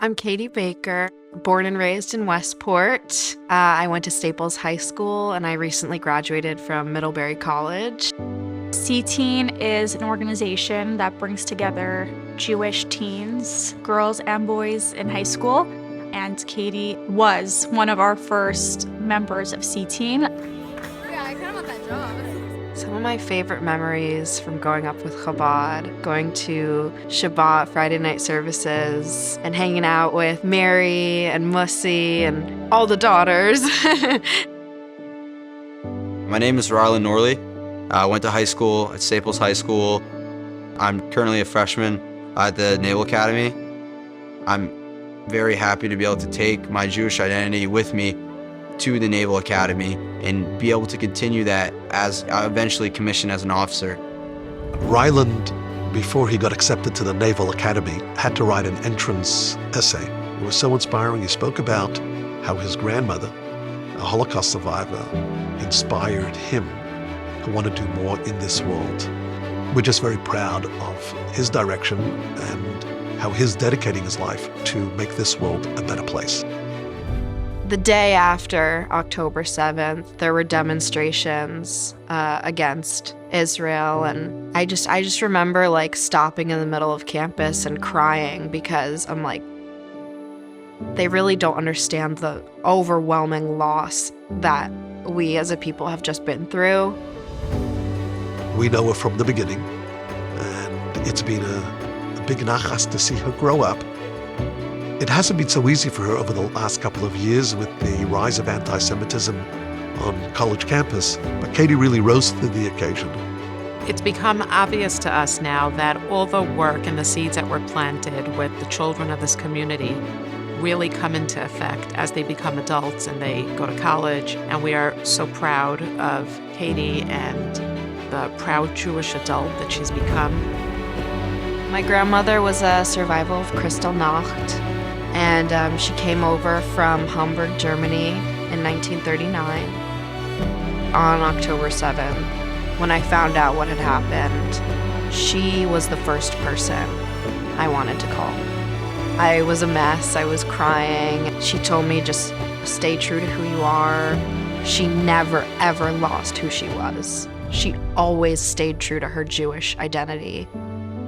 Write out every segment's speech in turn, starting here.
I'm Katie Baker, born and raised in Westport. I went to Staples High School and I recently graduated from Middlebury College. C-Teen is an organization that brings together Jewish teens, girls and boys in high school. And Katie was one of our first members of C-Teen. Yeah, I kind of want that job. Some of my favorite memories from growing up with Chabad, going to Shabbat Friday night services and hanging out with Mary and Mussy and all the daughters. My name is Rylan Norley. I went to high school at Staples High School. I'm currently a freshman at the Naval Academy. I'm very happy to be able to take my Jewish identity with me to the Naval Academy and be able to continue that as I eventually commissioned as an officer. Ryland, before he got accepted to the Naval Academy, had to write an entrance essay. It was so inspiring. He spoke about how his grandmother, a Holocaust survivor, inspired him to want to do more in this world. We're just very proud of his direction and how he's dedicating his life to make this world a better place. The day after October 7th, there were demonstrations against Israel, and I just remember like stopping in the middle of campus and crying because I'm like, they really don't understand the overwhelming loss that we as a people have just been through. We know her from the beginning, and it's been a big nachas to see her grow up. It hasn't been so easy for her over the last couple of years with the rise of anti-Semitism on college campus, but Katie really rose to the occasion. It's become obvious to us now that all the work and the seeds that were planted with the children of this community really come into effect as they become adults and they go to college. And we are so proud of Katie and the proud Jewish adult that she's become. My grandmother was a survivor of Kristallnacht, and she came over from Hamburg, Germany in 1939. On October 7th, when I found out what had happened, she was the first person I wanted to call. I was a mess, I was crying. She told me just stay true to who you are. She never ever lost who she was. She always stayed true to her Jewish identity.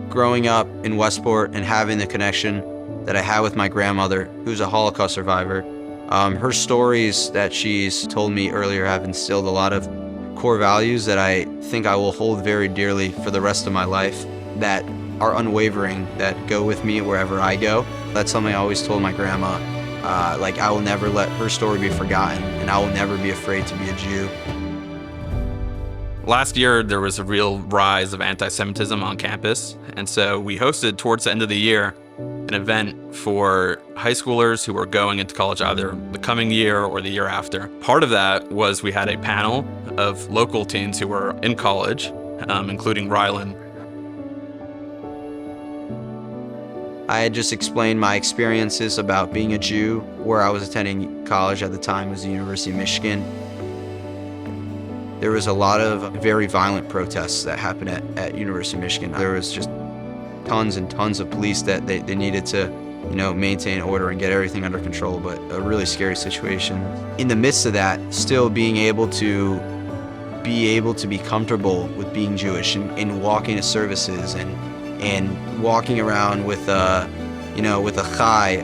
Growing up in Westport and having the connection that I had with my grandmother, who's a Holocaust survivor, her stories that she's told me earlier have instilled a lot of core values that I think I will hold very dearly for the rest of my life, that are unwavering, that go with me wherever I go. That's something I always told my grandma. I will never let her story be forgotten, and I will never be afraid to be a Jew. Last year, there was a real rise of anti-Semitism on campus, and so we hosted towards the end of the year an event for high schoolers who were going into college either the coming year or the year after. Part of that was we had a panel of local teens who were in college, including Rylan. I had just explained my experiences about being a Jew. Where I was attending college at the time was the University of Michigan. There was a lot of very violent protests that happened at University of Michigan. There was just tons and tons of police that they needed to, maintain order and get everything under control, but a really scary situation. In the midst of that, still being able to be comfortable with being Jewish and walking to services and walking around with a chai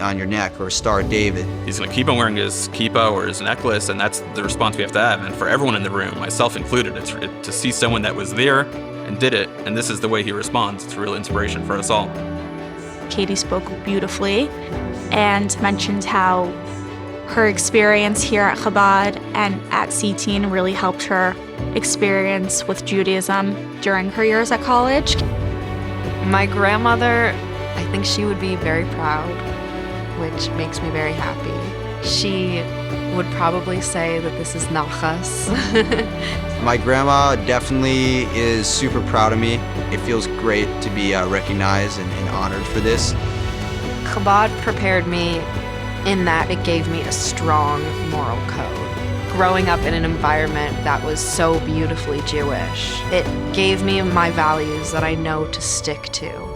on your neck or a Star of David. He's going to keep on wearing his kippah or his necklace, and that's the response we have to have. And for everyone in the room, myself included, it's to see someone that was there and did it, and this is the way he responds. It's a real inspiration for us all. Katie spoke beautifully and mentioned how her experience here at Chabad and at C-Teen really helped her experience with Judaism during her years at college. My grandmother, I think she would be very proud, which makes me very happy. She would probably say that this is nachas. My grandma definitely is super proud of me. It feels great to be recognized and honored for this. Chabad prepared me in that it gave me a strong moral code. Growing up in an environment that was so beautifully Jewish, it gave me my values that I know to stick to.